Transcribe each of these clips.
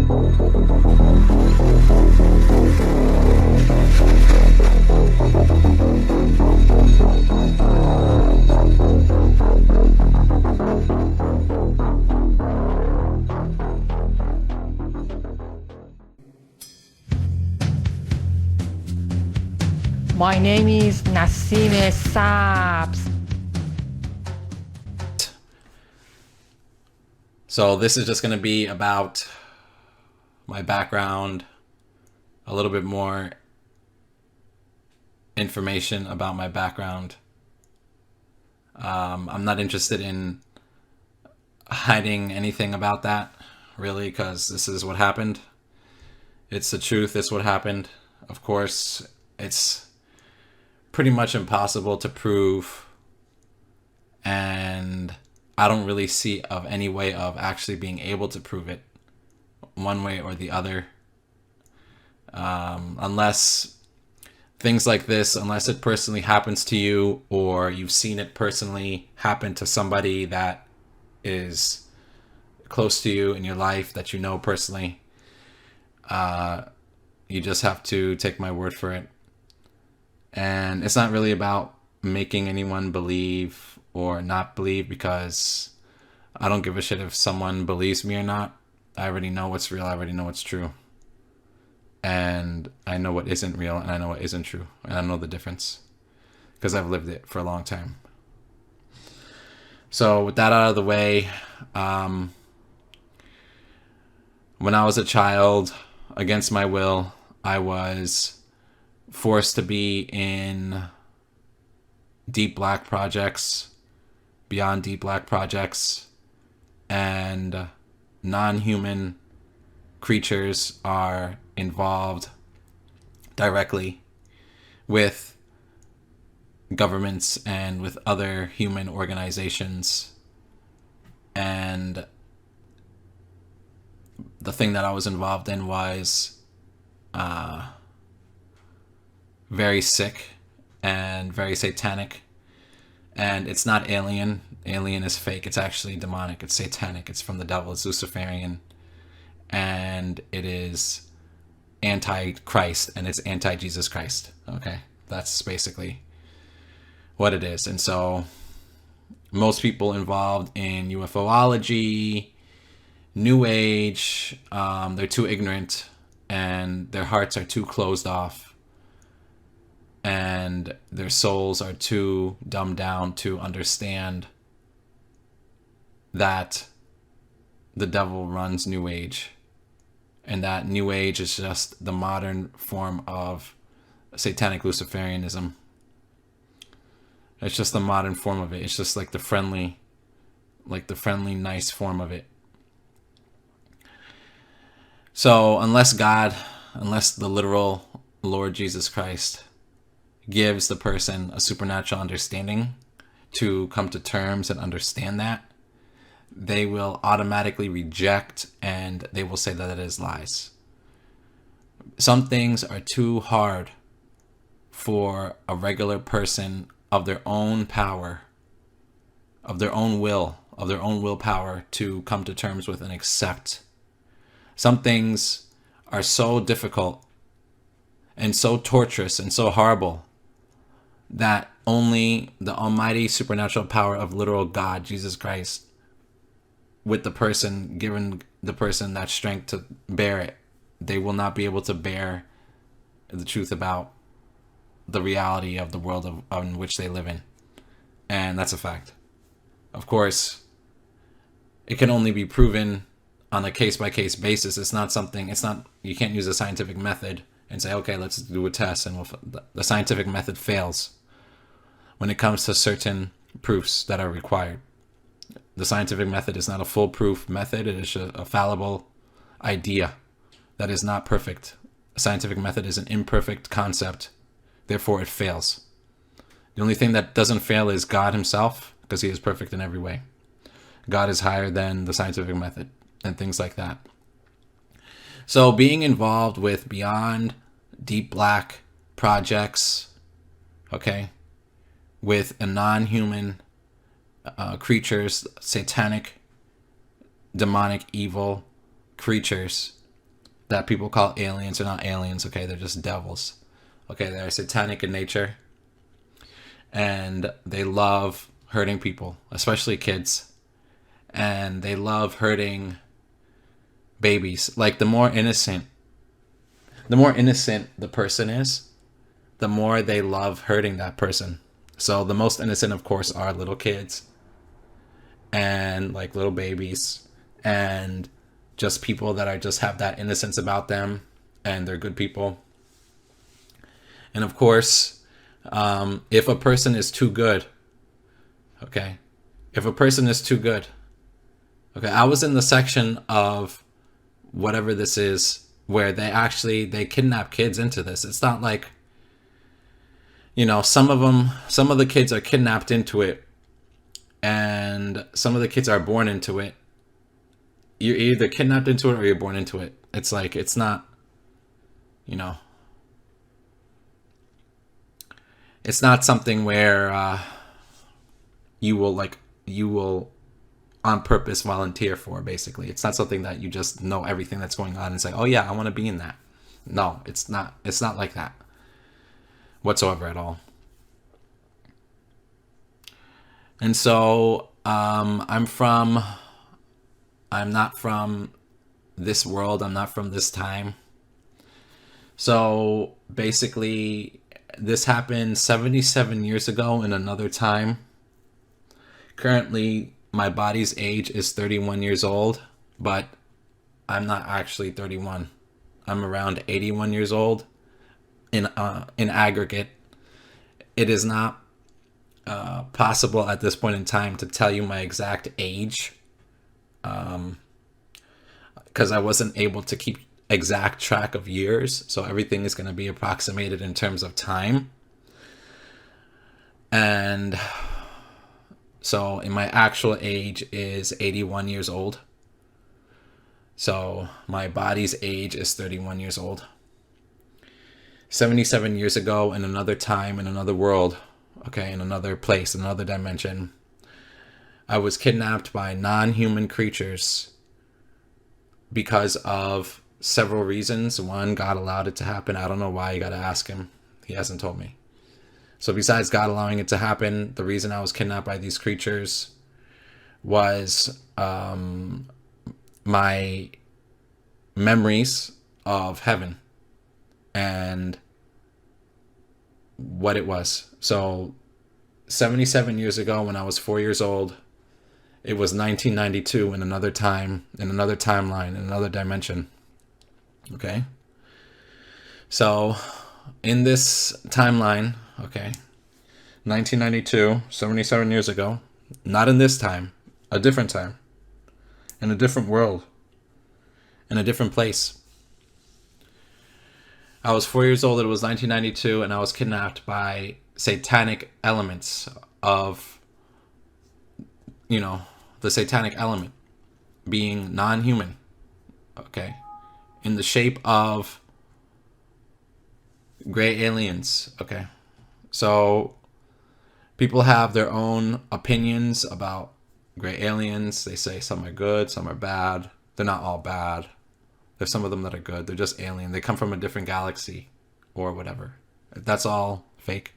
My name is Nassim Sabs. So this is just going to be about my background, a little bit more information about my background. I'm not interested in hiding anything about that, really, because this is what happened. It's the truth. It's what happened. Of course, it's pretty much impossible to prove, and I don't really see of any way of actually being able to prove it one way or the other, unless things like this, unless it personally happens to you or you've seen it personally happen to somebody that is close to you in your life that you know personally. You just have to take my word for it. And it's not really about making anyone believe or not believe, because I don't give a shit if someone believes me or not. I already know what's real. I already know what's true. And I know what isn't real, and I know what isn't true. And I know the difference because I've lived it for a long time. So with that out of the way, when I was a child, against my will, I was forced to be in deep black projects, beyond deep black projects, and non-human creatures are involved directly with governments and with other human organizations. And the thing that I was involved in was very sick and very satanic. And it's not alien. Alien is fake. It's actually demonic. It's satanic. It's from the devil. It's Luciferian. And it is anti-Christ, and it's anti-Jesus Christ. Okay? That's basically what it is. And so most people involved in UFOlogy, New Age, they're too ignorant and their hearts are too closed off, and their souls are too dumbed down to understand that the devil runs New Age, and that New Age is just the modern form of satanic Luciferianism. It's just the modern form of it. It's just like the friendly, nice form of it. So unless the literal Lord Jesus Christ gives the person a supernatural understanding to come to terms and understand that, they will automatically reject, and they will say that it is lies. Some things are too hard for a regular person of their own power, of their own will, of their own willpower to come to terms with and accept. Some things are so difficult and so torturous and so horrible that only the almighty supernatural power of literal God, Jesus Christ, with the person, given the person that strength to bear it, they will not be able to bear the truth about the reality of the world in which they live in. And that's a fact. Of course, it can only be proven on a case-by-case basis. You can't use a scientific method and say, okay, let's do a test, and the scientific method fails when it comes to certain proofs that are required. The scientific method is not a foolproof method. It is a fallible idea that is not perfect. A scientific method is an imperfect concept. Therefore, it fails. The only thing that doesn't fail is God himself, because he is perfect in every way. God is higher than the scientific method and things like that. So being involved with beyond deep black projects, okay, with a non-human creatures, satanic, demonic, evil creatures that people call aliens are not aliens, okay? They're just devils. Okay, they're satanic in nature. And they love hurting people, especially kids. And they love hurting babies. Like the more innocent the person is, the more they love hurting that person. So the most innocent, of course, are little kids and like little babies and just people that are just have that innocence about them and they're good people. And of course, if a person is too good, okay, if a person is too good, okay, I was in the section of whatever this is where they kidnap kids into this. It's not like, some of the kids are kidnapped into it and some of the kids are born into it. You're either kidnapped into it or you're born into it. It's like, it's not, it's not something where you will on purpose volunteer for, basically. It's not something that you just know everything that's going on and say, oh yeah, I want to be in that. No, it's not like that whatsoever at all. And so I'm not from this world. I'm not from this time. So basically, this happened 77 years ago in another time. Currently, my body's age is 31 years old, but I'm not actually 31. I'm around 81 years old in aggregate. It is not possible at this point in time to tell you my exact age, because I wasn't able to keep exact track of years, so everything is going to be approximated in terms of time. And so my actual age is 81 years old. So my body's age is 31 years old. 77 years ago, in another time, in another world, okay, in another place, in another dimension, I was kidnapped by non-human creatures because of several reasons. One, God allowed it to happen. I don't know why. You got to ask him. He hasn't told me. So besides God allowing it to happen, the reason I was kidnapped by these creatures was my memories of heaven and what it was. So 77 years ago, when I was 4 years old, it was 1992 in another time, in another timeline, in another dimension. Okay? So in this timeline, okay, 1992, 77 years ago, not in this time, a different time, in a different world, in a different place. I was 4 years old, it was 1992, and I was kidnapped by satanic elements of, the satanic element being non-human, okay, in the shape of gray aliens, okay. So people have their own opinions about gray aliens. They say some are good, some are bad. They're not all bad. There's some of them that are good. They're just alien. They come from a different galaxy or whatever. That's all fake.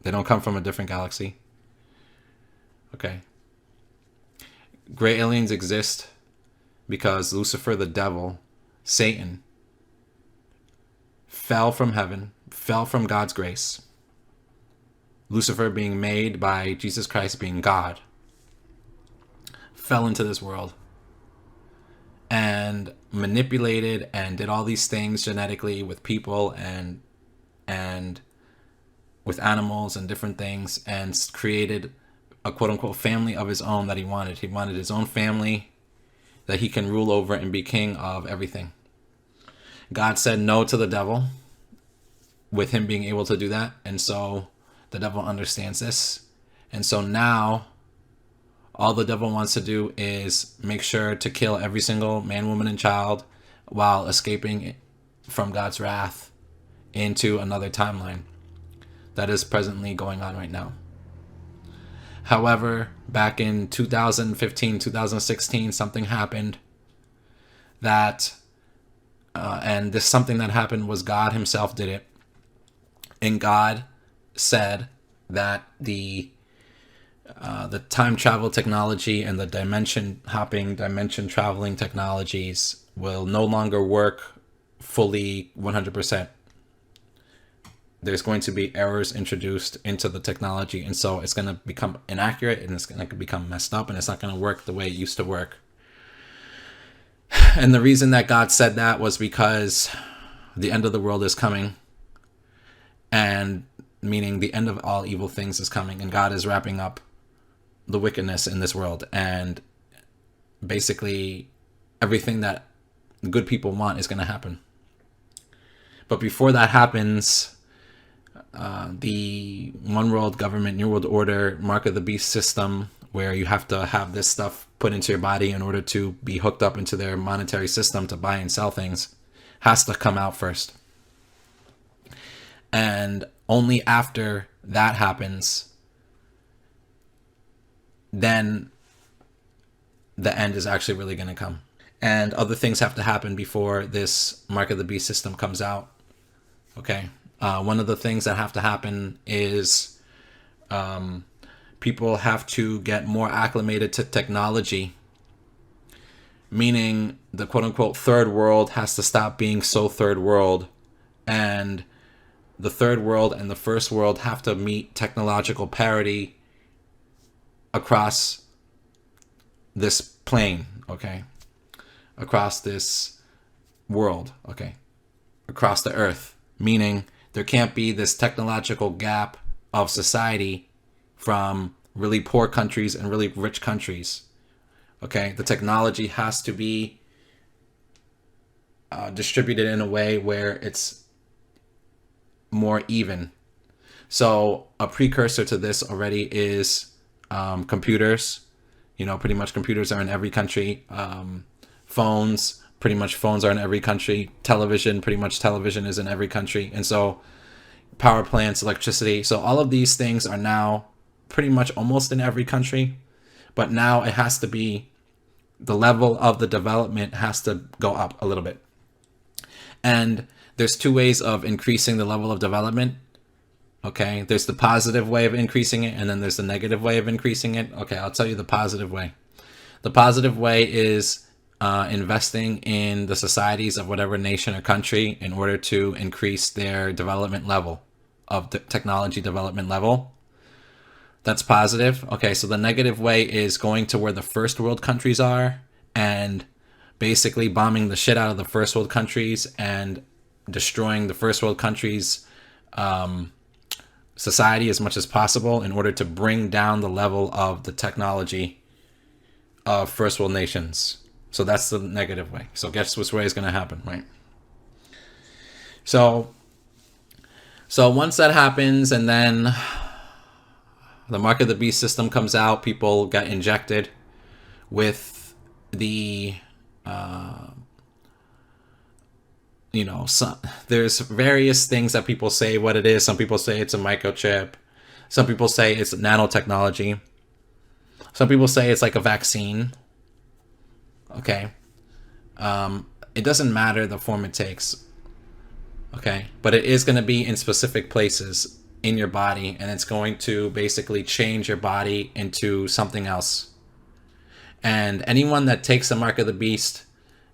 They don't come from a different galaxy. Okay. Gray aliens exist because Lucifer, the devil, Satan, fell from heaven, fell from God's grace. Lucifer, being made by Jesus Christ, being God, fell into this world and manipulated and did all these things genetically with people and with animals and different things, and created a quote-unquote family of his own that he wanted. He wanted his own family that he can rule over and be king of everything. God said no to the devil with him being able to do that, and so the devil understands this. And so now all the devil wants to do is make sure to kill every single man, woman, and child while escaping from God's wrath into another timeline that is presently going on right now. However, back in 2015, 2016, something happened that and this something that happened was God himself did it. And God said that the time travel technology and the dimension hopping, dimension traveling technologies will no longer work fully 100%. There's going to be errors introduced into the technology, and so it's going to become inaccurate, and it's going to become messed up, and it's not going to work the way it used to work. And the reason that God said that was because the end of the world is coming, and meaning the end of all evil things is coming, and God is wrapping up the wickedness in this world, and basically everything that good people want is going to happen. But before that happens, the one world government, new world order, mark of the beast system, where you have to have this stuff put into your body in order to be hooked up into their monetary system to buy and sell things, has to come out first. And only after that happens, then the end is actually really going to come. And other things have to happen before this mark of the beast system comes out. Okay. One of the things that have to happen is people have to get more acclimated to technology, meaning the quote unquote third world has to stop being so third world, and the third world and the first world have to meet technological parity across this plane, okay? Across this world, okay? Across the earth, meaning there can't be this technological gap of society from really poor countries and really rich countries, okay? The technology has to be distributed in a way where it's more even. So a precursor to this already is computers. You know, pretty much computers are in every country. Phones, pretty much phones are in every country. Television, pretty much television is in every country. And so power plants, electricity. So all of these things are now pretty much almost in every country. But now it has to be, the level of the development has to go up a little bit. And there's two ways of increasing the level of development. Okay, there's the positive way of increasing it, and then there's the negative way of increasing it. Okay, I'll tell you the positive way. The positive way is investing in the societies of whatever nation or country in order to increase their development level, of the technology development level. That's positive. Okay, so the negative way is going to where the first world countries are and basically bombing the shit out of the first world countries and destroying the first world countries' society as much as possible in order to bring down the level of the technology of first world nations. So that's the negative way. So guess which way is going to happen, right? So once that happens, and then the mark of the beast system comes out, people get injected with the there's various things that people say what it is. Some people say it's a microchip. Some people say it's nanotechnology. Some people say it's like a vaccine. Okay. It doesn't matter the form it takes. Okay. But it is going to be in specific places in your body, and it's going to basically change your body into something else. And anyone that takes the mark of the beast,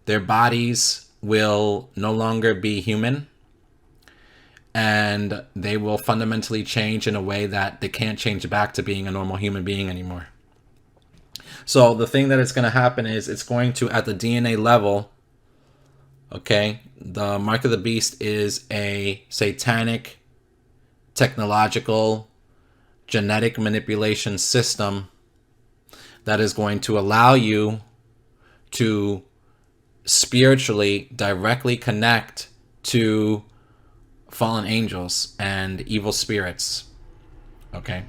their bodies will no longer be human, and they will fundamentally change in a way that they can't change back to being a normal human being anymore. So the thing that is going to happen is it's going to, at the DNA level, okay, the mark of the beast is a satanic, technological, genetic manipulation system that is going to allow you to spiritually directly connect to fallen angels and evil spirits. Okay.